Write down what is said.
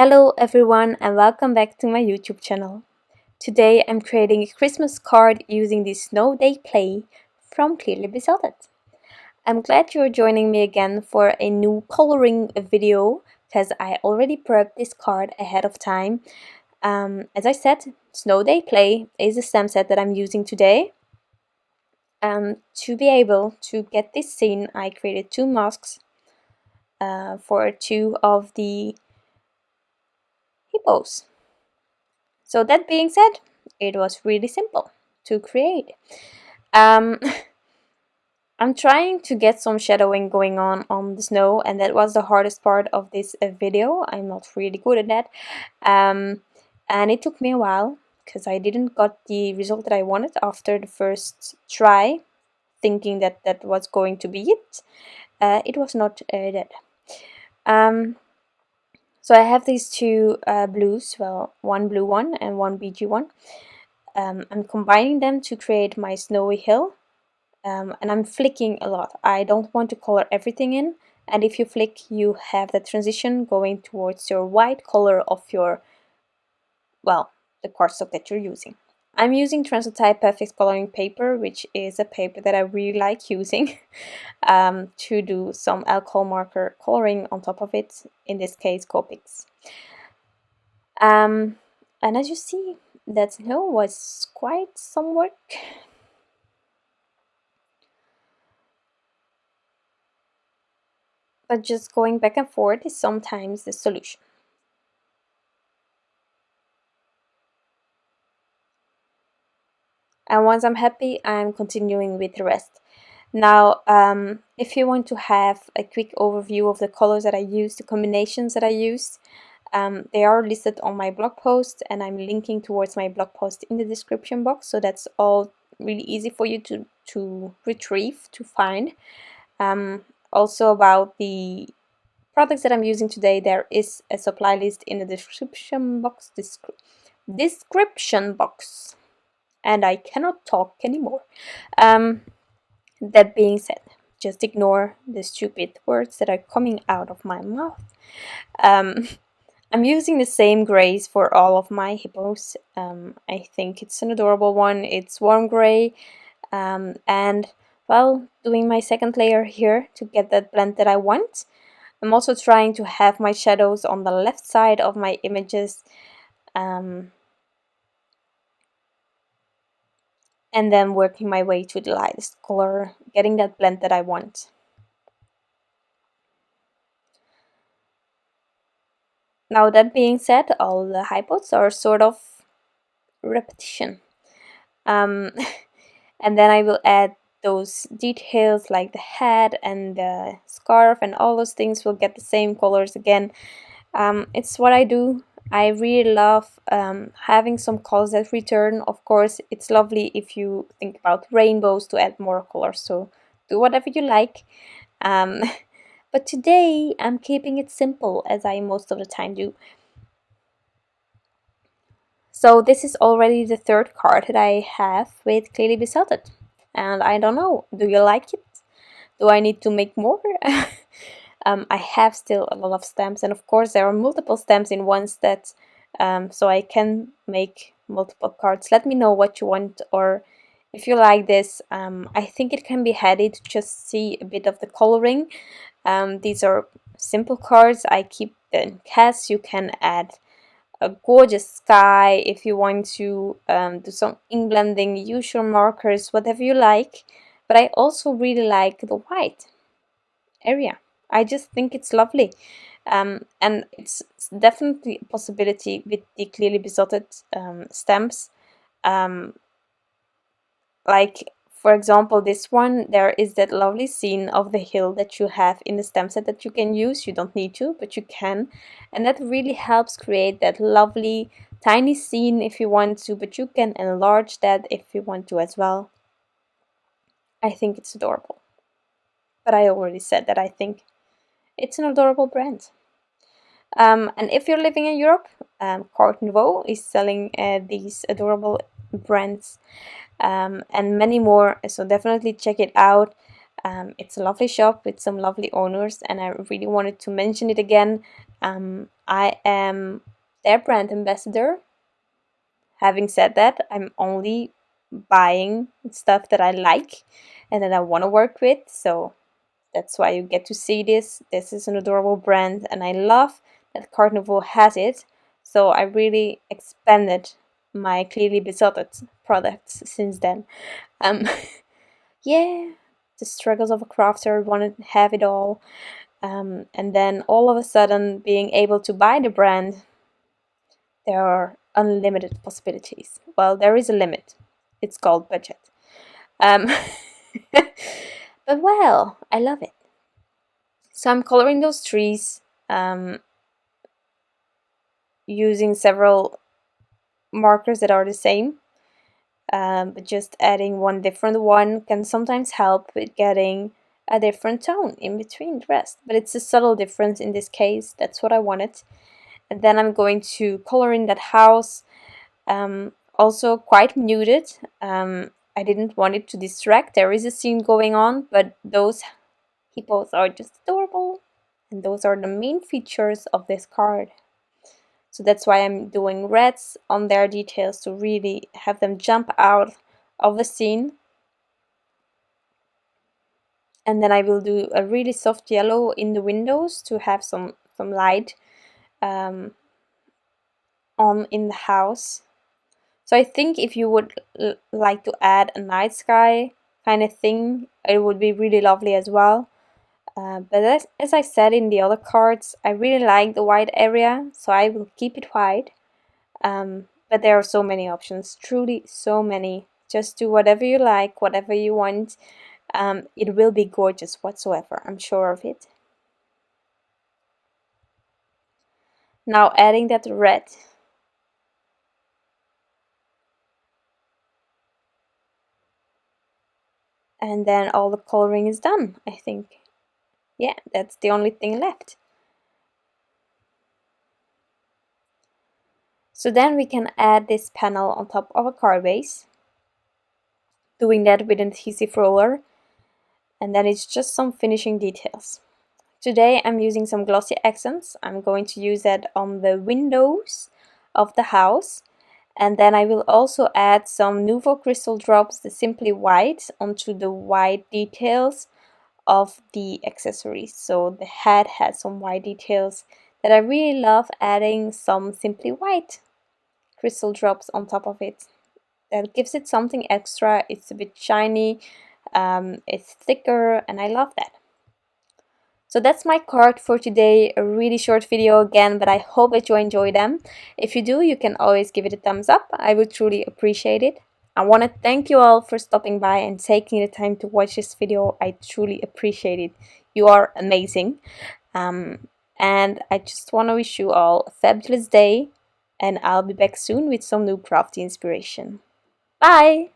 Hello everyone and welcome back to my YouTube channel. Today I'm creating a Christmas card using the Snow Day Play from Clearly Besotted. I'm glad you're joining me again for a new coloring video because I already prepped this card ahead of time. As I said, Snow Day Play is the stamp set that I'm using today. To be able to get this scene, I created two masks for two of the hippos. So that being said, it was really simple to create. I'm trying to get some shadowing going on the snow, and that was the hardest part of this video. I'm not really good at that. And it took me a while because I didn't got the result that I wanted after the first try, thinking that that was going to be it. It was not that. So I have these two blues, well, one blue one and one BG one. I'm combining them to create my snowy hill, and I'm flicking a lot. I don't want to color everything in, and if you flick, you have the transition going towards your white color of your, well, the cardstock that you're using. I'm using Transotype Perfect Coloring Paper, which is a paper that I really like using to do some alcohol marker coloring on top of it, in this case Copics. And as you see, that snow was quite some work. But just going back and forth is sometimes the solution. And once I'm happy, I'm continuing with the rest. Now, if you want to have a quick overview of the colors that I use, the combinations that I use, they are listed on my blog post, and I'm linking towards my blog post in the description box, so that's all really easy for you to retrieve, to find. Also about the products that I'm using today, there is a supply list in the description box. Description box. And I cannot talk anymore. That being said, just ignore the stupid words that are coming out of my mouth. I'm using the same grays for all of my hippos. I think it's an adorable one. It's warm gray, and well, doing my second layer here to get that blend that I want. I'm also trying to have my shadows on the left side of my images, and then working my way to the lightest color, getting that blend that I want. Now that being said, all the hippos are sort of repetition. And then I will add those details like the head and the scarf, and all those things will get the same colors again. It's what I do. I really love having some colors that return. Of course, it's lovely if you think about rainbows to add more colors, so do whatever you like. But today I'm keeping it simple, as I most of the time do. So this is already the third card that I have with Clearly Besotted. And I don't know, do you like it? Do I need to make more? I have still a lot of stamps, and of course there are multiple stamps in one set, so I can make multiple cards. Let me know what you want, or if you like this. I think it can be handy to just see a bit of the coloring. These are simple cards. I keep them in case. You can add a gorgeous sky if you want to do some ink blending, use your markers, whatever you like. But I also really like the white area. I just think it's lovely, and it's definitely a possibility with the Clearly Besotted stamps. Like, for example, this one, there is that lovely scene of the hill that you have in the stamp set that you can use. You don't need to, but you can, and that really helps create that lovely tiny scene if you want to, but you can enlarge that if you want to as well. I think it's adorable, but I already said that I think it's an adorable brand. And if you're living in Europe, NUVO is selling these adorable brands, and many more, so definitely check it out. It's a lovely shop with some lovely owners, and I really wanted to mention it again. I am their brand ambassador. Having said that, I'm only buying stuff that I like and that I want to work with, so that's why you get to see this. This is an adorable brand, and I love that NUVO has it, so I really expanded my Clearly Besotted products since then. Um, yeah, the struggles of a crafter, want to have it all, and then all of a sudden being able to buy the brand, there are unlimited possibilities. Well, there is a limit. It's called budget. Um, but well, I love it. So I'm coloring those trees um, using several markers that are the same, but just adding one different one can sometimes help with getting a different tone in between the rest. But it's a subtle difference in this case. That's what I wanted. And then I'm going to color in that house. Also quite muted. I didn't want it to distract. There is a scene going on, but those hippos are just adorable. And those are the main features of this card. So that's why I'm doing reds on their details to really have them jump out of the scene. And then I will do a really soft yellow in the windows to have some light on in the house. So I think if you would like to add a night sky kind of thing, it would be really lovely as well. But as I said in the other cards, I really like the white area, so I will keep it white. But there are so many options, truly so many. Just do whatever you like, whatever you want. It will be gorgeous whatsoever, I'm sure of it. Now adding that red. And then all the coloring is done, I think. Yeah, that's the only thing left. So then we can add this panel on top of a card base, doing that with an adhesive roller, and then it's just some finishing details. Today I'm using some glossy accents. I'm going to use that on the windows of the house, and then I will also add some NUVO crystal drops, the simply white, onto the white details of the accessories. So the head has some white details that I really love, adding some simply white crystal drops on top of it. That gives it something extra. It's a bit shiny, it's thicker, and I love that. So that's my card for today. A really short video again, but I hope that you enjoy them. If you do, you can always give it a thumbs up. I would truly appreciate it. I want to thank you all for stopping by and taking the time to watch this video. I truly appreciate it. You are amazing. And I just want to wish you all a fabulous day, and I'll be back soon with some new crafty inspiration. Bye!